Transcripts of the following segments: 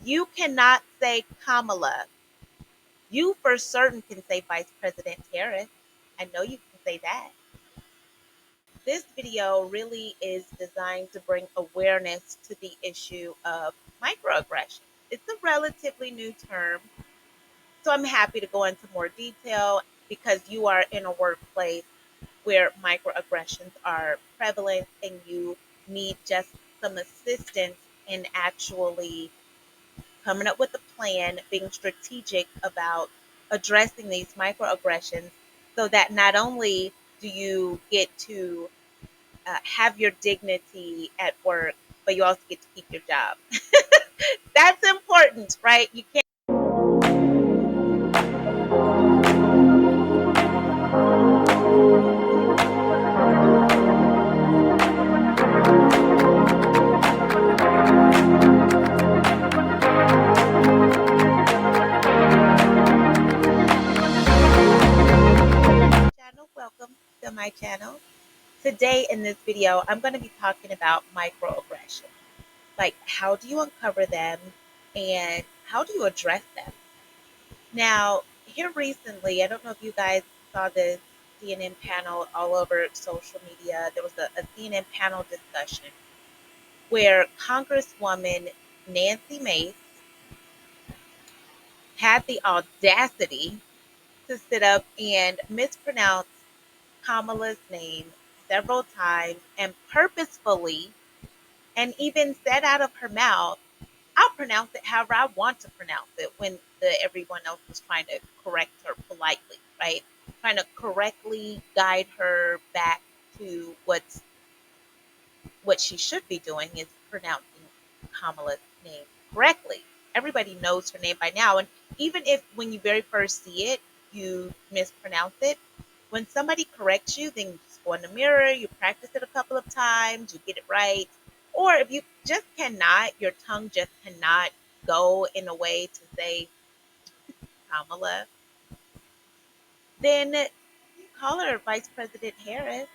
You cannot say Kamala. You for certain can say Vice President Harris. I know you can say that. This video really is designed to bring awareness to the issue of microaggression. It's a relatively new term, so I'm happy to go into more detail because you are in a workplace where microaggressions are prevalent and you need just some assistance in actually coming up with a plan, being strategic about addressing these microaggressions so that not only do you get to have your dignity at work, but you also get to keep your job. That's important, right? You can't. Welcome to my channel. Today in this video, I'm going to be talking about microaggressions. Like, how do you uncover them and how do you address them? Now, here recently, I don't know if you guys saw this CNN panel all over social media. There was a CNN panel discussion where Congresswoman Nancy Mace had the audacity to sit up and mispronounce Kamala's name several times and purposefully, and even said out of her mouth, I'll pronounce it however I want to pronounce it, when everyone else was trying to correct her politely, right? Trying to correctly guide her back to what she should be doing is pronouncing Kamala's name correctly. Everybody knows her name by now. And even if when you very first see it, you mispronounce it, when somebody corrects you, then you just go in the mirror, you practice it a couple of times, you get it right. Or if you just cannot, your tongue just cannot go in a way to say Kamala, then you call her Vice President Harris.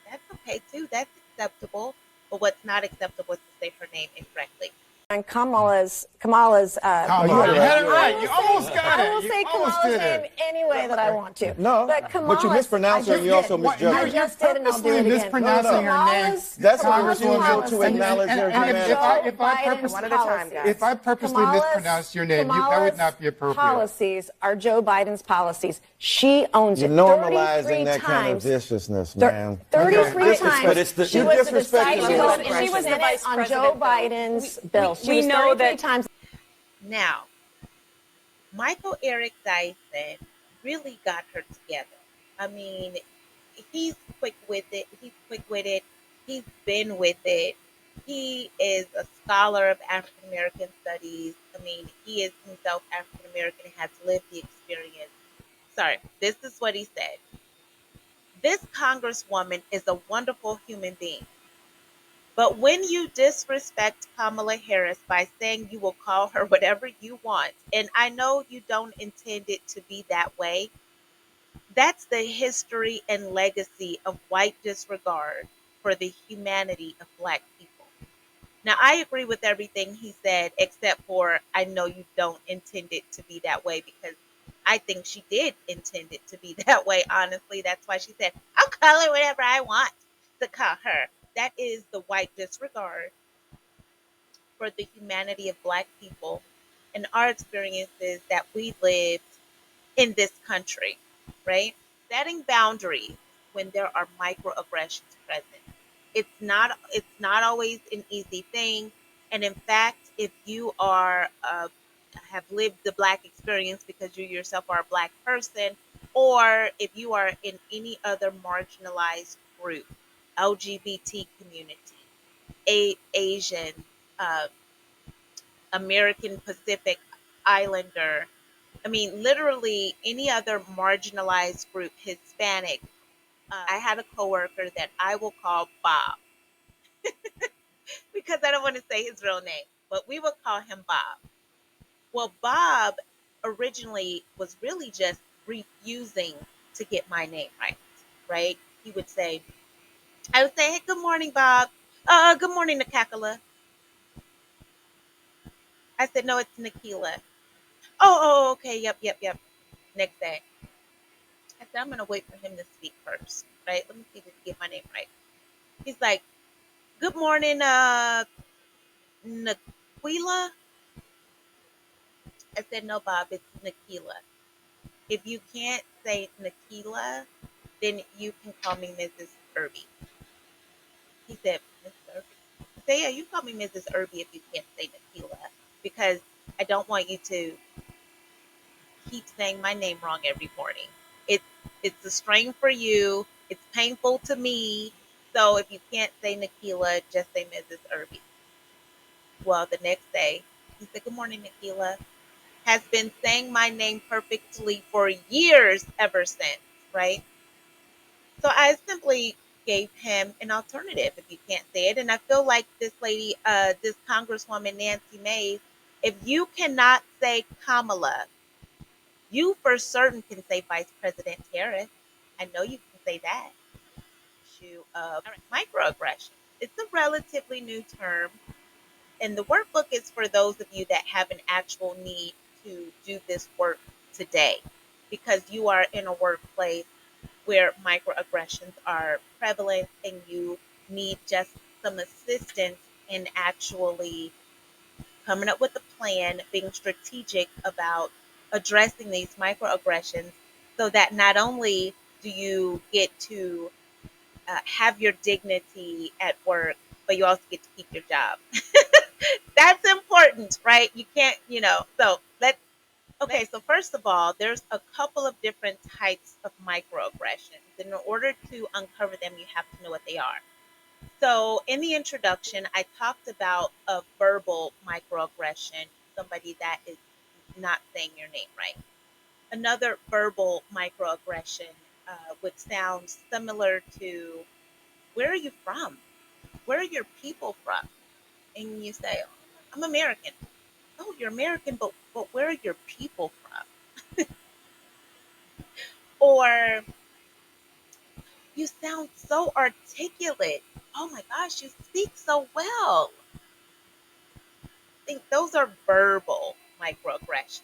That's okay too. That's acceptable. But what's not acceptable is to say her name incorrectly. And Kamala's Oh, you had it right. You almost got it. I will You say almost Kamala's did it. name any way that I want to. No, but you mispronounced her and you also misjudged her. I just did, and I'll do it again. Mispronouncing her name. That's a Congresswoman, refusal to acknowledge her humanity. if I purposely mispronounced your name, that would not be appropriate. Policies are Joe Biden's policies. She owns You're it. normalizing that kind of viciousness, man. 33 times. But it's the she was the disrespect. deciding She was the vice on president Joe Biden's bill. She we was know 33 that times. Now, Michael Eric Dyson really got her together. I mean, he's quick with it. He's been with it. He is a scholar of African American studies. I mean, he is himself African American and has lived the experience. Sorry, this is what he said. This Congresswoman is a wonderful human being. But when you disrespect Kamala Harris by saying you will call her whatever you want, and I know you don't intend it to be that way, that's the history and legacy of white disregard for the humanity of Black people. Now, I agree with everything he said, except for I know you don't intend it to be that way, because I think she did intend it to be that way, honestly. That's why she said, I'll call her whatever I want to call her. That is the white disregard for the humanity of Black people and our experiences that we lived in this country, right? Setting boundaries when there are microaggressions present. It's not always an easy thing. And in fact, if you are have lived the Black experience because you yourself are a Black person, or if you are in any other marginalized group, LGBT community, Asian, uh, American Pacific Islander. I mean, literally any other marginalized group, Hispanic. I had a coworker that I will call Bob because I don't want to say his real name, but we will call him Bob. Well, Bob originally was really just refusing to get my name right, right? He would say, I would say, hey, good morning, Bob. Good morning, Nakakala. I said, no, it's Nikila. Oh, okay. Yep. Next day. I said, I'm going to wait for him to speak first, right? Let me see if he can get my name right. He's like, good morning, Naquila. I said, no, Bob, it's Nikila. If you can't say Nikila, then you can call me Mrs. Irby. He said, Miss Irby. I said, yeah, you call me Mrs. Irby if you can't say Nikila, because I don't want you to keep saying my name wrong every morning. It's it's a strain for you. It's painful to me. So if you can't say Nikila, just say Mrs. Irby. Well, the next day, he said, good morning, Nikila. Has been saying my name perfectly for years ever since, right? So I simply gave him an alternative if you can't say it. And I feel like this lady, this Congresswoman Nancy Mace, if you cannot say Kamala, you for certain can say Vice President Harris. I know you can say that. Issue of microaggression. It's a relatively new term, and the workbook is for those of you that have an actual need to do this work today, because you are in a workplace where microaggressions are prevalent and you need just some assistance in actually coming up with a plan, being strategic about addressing these microaggressions so that not only do you get to have your dignity at work, but you also get to keep your job. That's important, right? You can't, so let's, okay, so first of all, there's a couple of different types of microaggressions. And in order to uncover them, you have to know what they are. So in the introduction, I talked about a verbal microaggression, somebody that is not saying your name right. Another verbal microaggression would sound similar to, where are you from? Where are your people from? And you say, oh, I'm American. Oh, you're American, but where are your people from? Or you sound so articulate. Oh my gosh, you speak so well. I think those are verbal microaggressions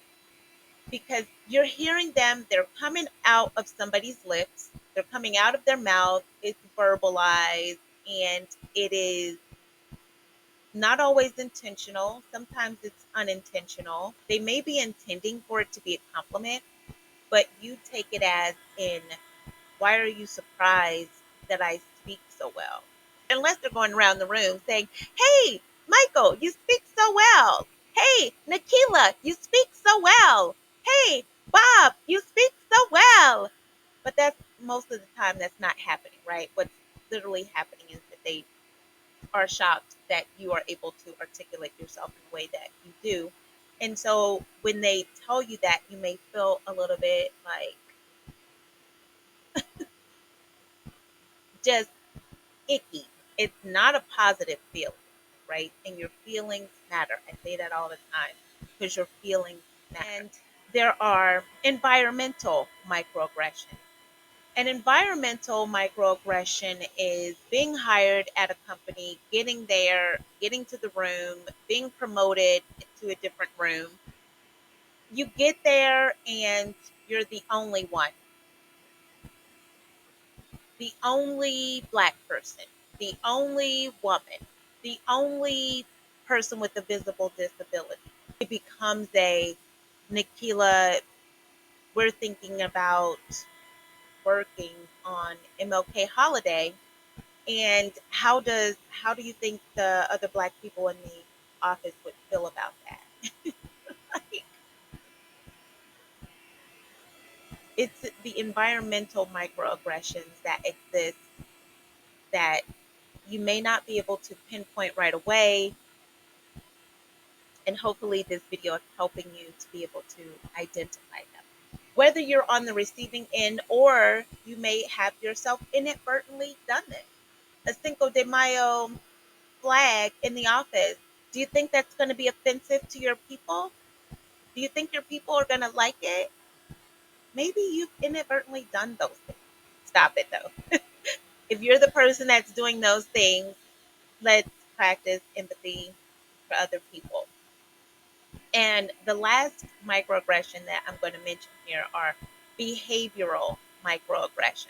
because you're hearing them, they're coming out of somebody's lips, they're coming out of their mouth, it's verbalized, and it is not always intentional. Sometimes it's unintentional. They may be intending for it to be a compliment, but you take it as in, why are you surprised that I speak so well? Unless they're going around the room saying, hey, Michael, you speak so well. Hey, Nikila, you speak so well. Hey, Bob, you speak so well. But that's most of the time that's not happening, right? What's literally happening is that they are shocked that you are able to articulate yourself in the way that you do. And so when they tell you that, you may feel a little bit like just icky. It's not a positive feeling, right? And your feelings matter. I say that all the time because your feelings matter. And there are environmental microaggressions. An environmental microaggression is being hired at a company, getting there, getting to the room, being promoted to a different room. You get there and you're the only black person, the only woman, the only person with a visible disability. It becomes a, Nikila, we're thinking about working on MLK holiday, and how do you think the other black people in the office would feel about that? Like, it's the environmental microaggressions that exist that you may not be able to pinpoint right away. And hopefully this video is helping you to be able to identify them. Whether you're on the receiving end or you may have yourself inadvertently done this. A Cinco de Mayo flag in the office. Do you think that's going to be offensive to your people? Do you think your people are going to like it? Maybe you've inadvertently done those things. Stop it though. If you're the person that's doing those things, let's practice empathy for other people. And the last microaggression that I'm going to mention here are behavioral microaggressions.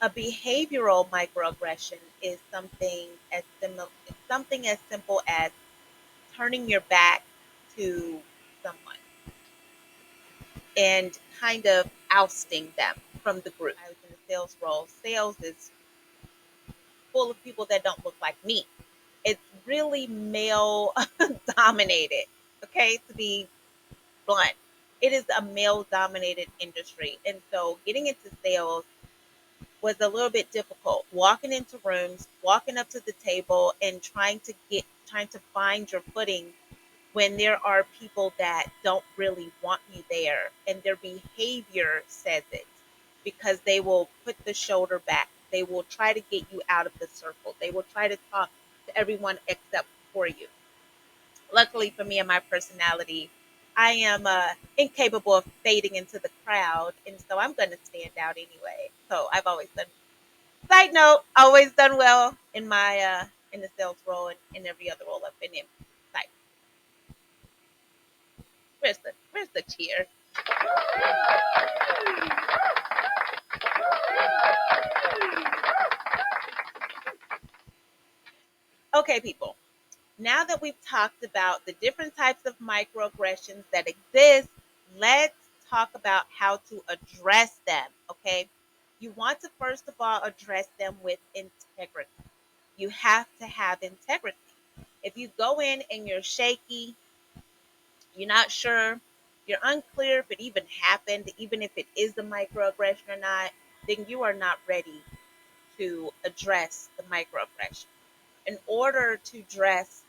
A behavioral microaggression is something as simple as turning your back to someone and kind of ousting them from the group. I was in a sales role. Sales is full of people that don't look like me. It's really male dominated, okay, to be blunt. It is a male dominated industry. And so getting into sales was a little bit difficult. Walking into rooms, walking up to the table and trying to find your footing when there are people that don't really want you there and their behavior says it, because they will put the shoulder back. They will try to get you out of the circle. They will try to talk to everyone except for you. Luckily for me and my personality, I am incapable of fading into the crowd, and so I'm going to stand out anyway. So I've always done. Side note, always done well in my in the sales role and in every other role I've been in. Like, where's the cheer? Okay, people. Now that we've talked about the different types of microaggressions that exist, let's talk about how to address them. Okay, you want to first of all address them with integrity. You have to have integrity. If you go in and you're shaky, you're not sure, you're unclear if it even happened, even if it is a microaggression or not, then you are not ready to address the microaggression. In order to address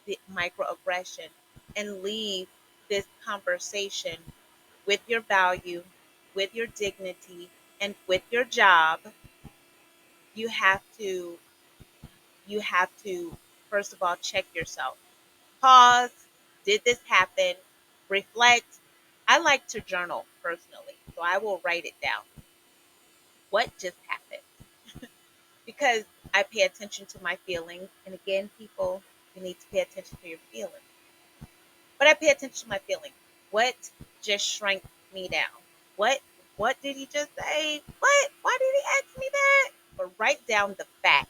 the microaggression and leave this conversation with your value, with your dignity, and with your job, you have to you have to first of all check yourself. Pause. Did this happen? Reflect. I like to journal personally, so I will write it down. What just happened? Because I pay attention to my feelings. And again, people, you need to pay attention to your feelings. But I pay attention to my feelings. What just shrank me down? What what did he just say? What? Why did he ask me that? Or write down the facts.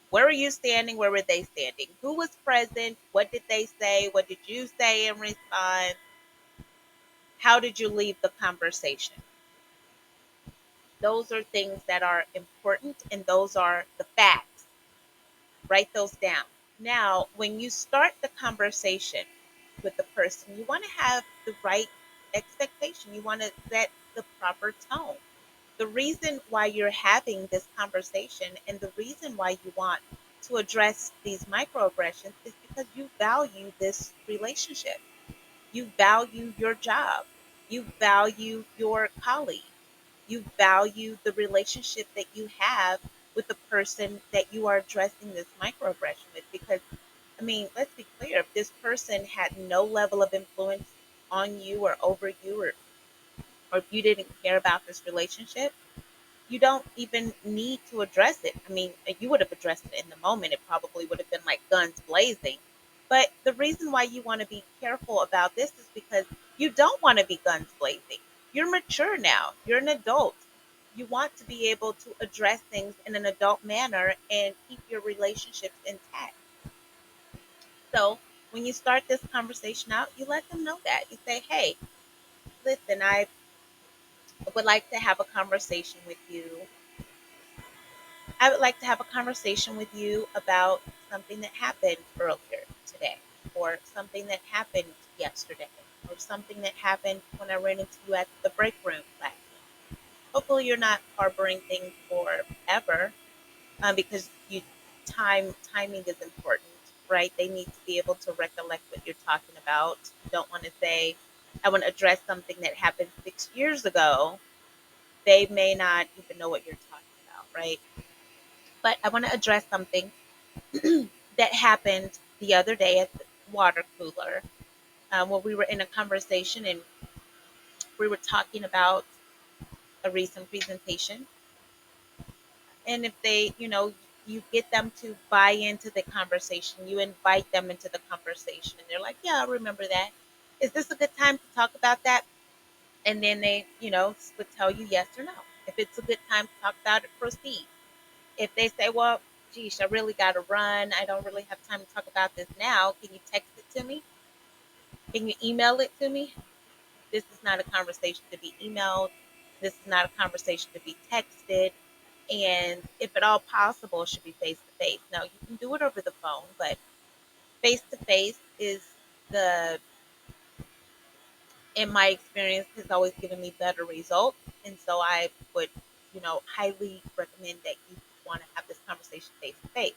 Where were you standing? Where were they standing? Who was present? What did they say? What did you say in response? How did you leave the conversation? Those are things that are important and those are the facts. Write those down. Now, when you start the conversation with the person, you want to have the right expectation. You want to set the proper tone. The reason why you're having this conversation and the reason why you want to address these microaggressions is because you value this relationship. You value your job. You value your colleague. You value the relationship that you have with the person that you are addressing this microaggression with. Because, I mean, let's be clear, if this person had no level of influence on you or over you, or if you didn't care about this relationship, you don't even need to address it. I mean, you would have addressed it in the moment. It probably would have been like guns blazing. But the reason why you want to be careful about this is because you don't want to be guns blazing. You're mature now, you're an adult. You want to be able to address things in an adult manner and keep your relationships intact. So when you start this conversation out, you let them know that. You say, hey, listen, I would like to have a conversation with you. I would like to have a conversation with you about something that happened earlier today, or something that happened yesterday, or something that happened when I ran into you at the break room last night. Hopefully, you're not harboring things forever, because timing is important, right? They need to be able to recollect what you're talking about. You don't want to say, I want to address something that happened 6 years ago. They may not even know what you're talking about, right? But I want to address something that happened the other day at the water cooler, where we were in a conversation and we were talking about a recent presentation. And if they, you get them to buy into the conversation. You invite them into the conversation. And they're like, yeah, I remember that. Is this a good time to talk about that? And then they, would tell you yes or no. If it's a good time to talk about it, proceed. If they say, well, geez, I really got to run. I don't really have time to talk about this now. Can you text it to me? Can you email it to me? This is not a conversation to be emailed. This is not a conversation to be texted. And if at all possible, it should be face to face. Now, you can do it over the phone, but face to face is the, in my experience, has always given me better results. And so I would, highly recommend that you want to have this conversation face to face.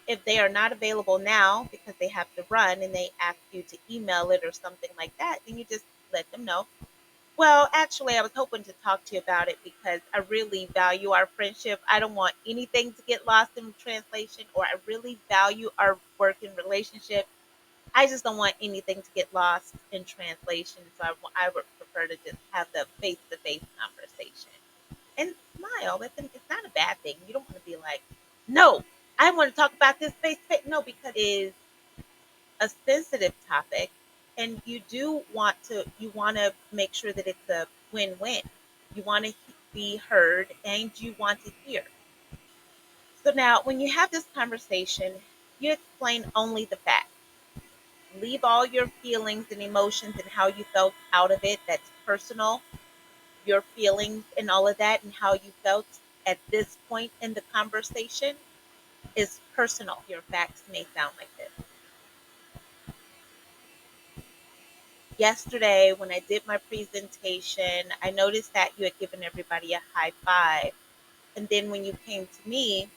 If they are not available now because they have to run and they ask you to email it or something like that, then you just let them know. Well, actually, I was hoping to talk to you about it because I really value our friendship. I don't want anything to get lost in translation, or I really value our working relationship. I just don't want anything to get lost in translation. So I would prefer to just have the face to face conversation and smile. It's not a bad thing. You don't want to be like, no, I want to talk about this face to face. No, because it is a sensitive topic, and you want to make sure that it's a win-win. You want to be heard and you want to hear. So now when you have this conversation, you explain only the facts. Leave all your feelings and emotions and how you felt out of it. That's personal. Your feelings and all of that and how you felt at this point in the conversation is personal. Your facts may sound like this. Yesterday, when I did my presentation, I noticed that you had given everybody a high five. And then when you came to me,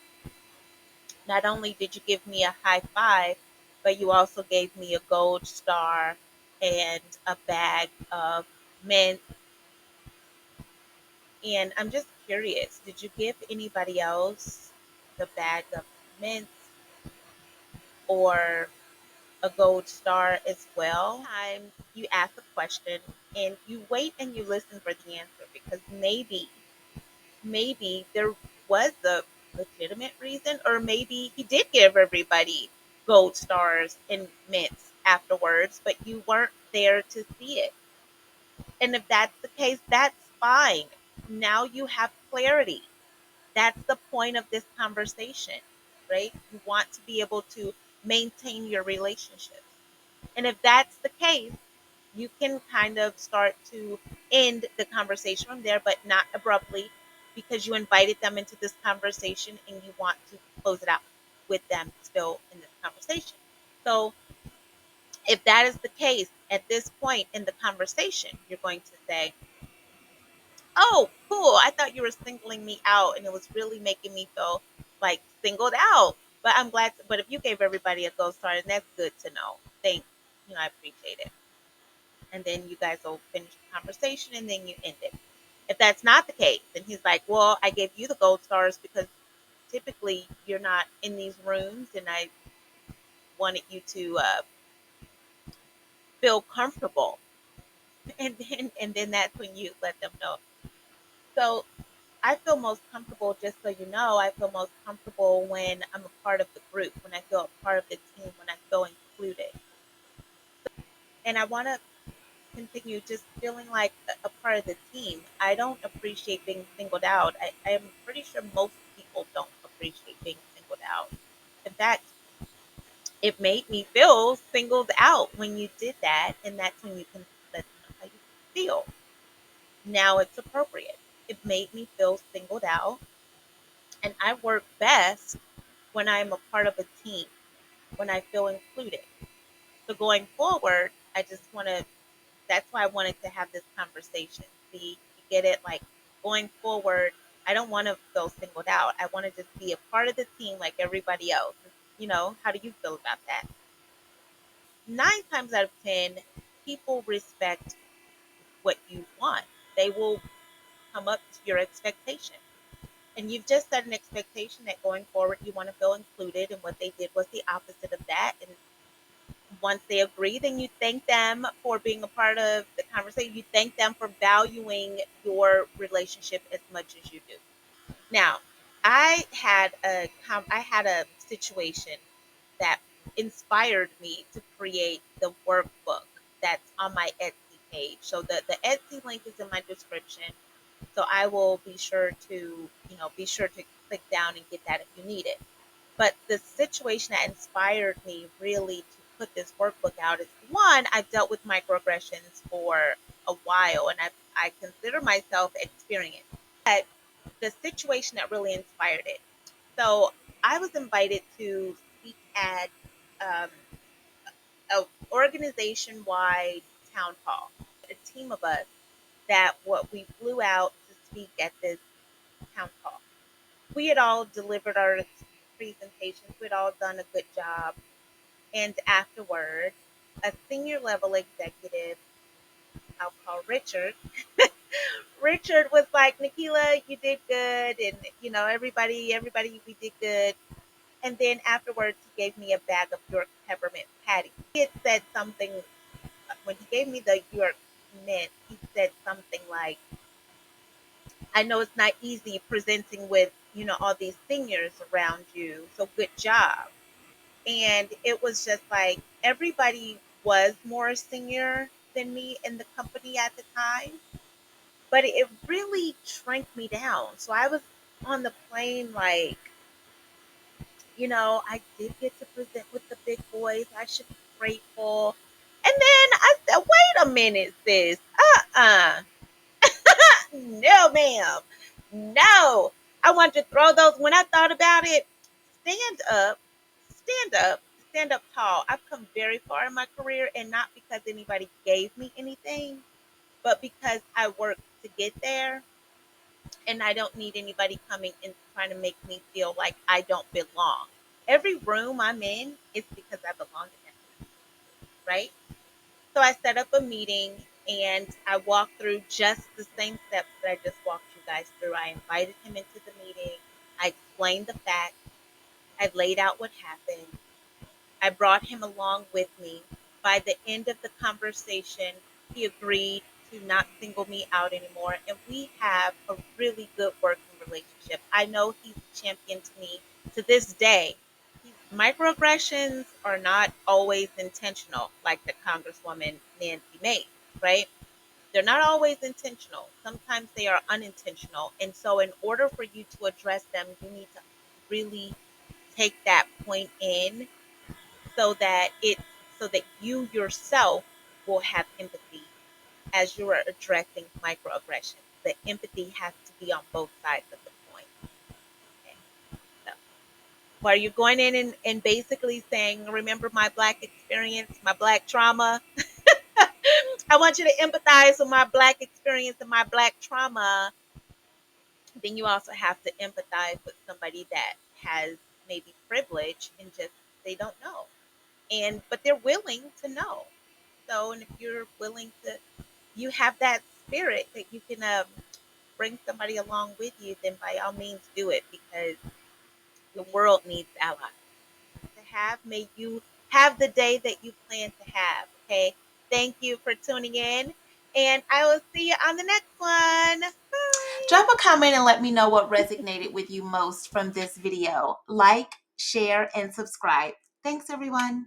not only did you give me a high five, but you also gave me a gold star and a bag of mint. And I'm just curious, did you give anybody else the bag of mints or a gold star as well? Time you ask a question and you wait and you listen for the answer, because maybe there was a legitimate reason, or maybe he did give everybody gold stars and mints afterwards, but you weren't there to see it. And if that's the case, that's fine. Now you have clarity. That's the point of this conversation, right? You want to be able to maintain your relationships. And if that's the case, you can kind of start to end the conversation from there, but not abruptly, because you invited them into this conversation and you want to close it out with them still in this conversation. So, if that is the case, at this point in the conversation, you're going to say, oh, cool, I thought you were singling me out and it was really making me feel like singled out. But I'm glad, but if you gave everybody a gold star, then that's good to know. Thanks. I appreciate it. And then you guys will finish the conversation and then you end it. If that's not the case, then he's like, well, I gave you the gold stars because typically you're not in these rooms and I wanted you to feel comfortable. And then that's when you let them know. So I feel most comfortable, just so you know, I feel most comfortable when I'm a part of the group, when I feel a part of the team, when I feel included. And I want to continue just feeling like a part of the team. I don't appreciate being singled out. I am pretty sure most people don't appreciate being singled out. In fact, it made me feel singled out when you did that, and that's when you can let them know how you feel. Now it's appropriate. It made me feel singled out, and I work best when I'm a part of a team, when I feel included. So going forward, I just want to, that's why I wanted to have this conversation. See, you get it? Like, going forward, I don't want to feel singled out. I want to just be a part of the team like everybody else. How do you feel about that? 9 times out of 10, people respect what you want. They will come up to your expectation. And you've just set an expectation that going forward you want to feel included, and what they did was the opposite of that. And once they agree, then you thank them for being a part of the conversation. You thank them for valuing your relationship as much as you do. Now, I had a situation that inspired me to create the workbook that's on my Etsy page. So the Etsy link is in my description. So I will be sure to click down and get that if you need it. But the situation that inspired me really to put this workbook out is, one, I've dealt with microaggressions for a while, and I consider myself experienced. But the situation that really inspired it. So I was invited to speak at um, a organization wide town hall. A team of us that what we flew out to speak at this town hall. We had all delivered our presentations. We'd all done a good job. And afterward, a senior level executive, I'll call Richard. Richard was like, Nikila, you did good, and everybody, we did good. And then afterwards, he gave me a bag of York peppermint patties. He had said something when he gave me the York mint. He said something like, "I know it's not easy presenting with all these seniors around you, so good job." And it was just like everybody was more senior than me in the company at the time, but it really shrank me down. So I was on the plane like, I did get to present with the big boys. I should be grateful. And then I said, wait a minute, sis. No, ma'am. No. I wanted to throw those. When I thought about it, stand up, stand up, stand up tall. I've come very far in my career, and not because anybody gave me anything, but because I worked to get there, and I don't need anybody coming and trying to make me feel like I don't belong. Every room I'm in is because I belong in it, right? So I set up a meeting and I walked through just the same steps that I just walked you guys through. I invited him into the meeting. I explained the facts. I laid out what happened. I brought him along with me. By the end of the conversation, he agreed to not single me out anymore, and we have a really good working relationship. I know he's championed me to this day. Microaggressions are not always intentional, like the Congresswoman Nancy Mace, right? They're not always intentional. Sometimes they are unintentional. And so, in order for you to address them, you need to really take that point in so that you yourself will have empathy as you are addressing microaggressions. The empathy has to be on both sides of the coin. Okay? So, where you're going in and basically saying, remember my black experience, my black trauma. I want you to empathize with my black experience and my black trauma. Then you also have to empathize with somebody that has maybe privilege and just they don't know. But they're willing to know. So, and if you're willing to, you have that spirit that you can bring somebody along with you, then by all means do it because the world needs allies. May you have the day that you plan to have. Okay. Thank you for tuning in. And I will see you on the next one. Bye. Drop a comment and let me know what resonated with you most from this video. Like, share, and subscribe. Thanks, everyone.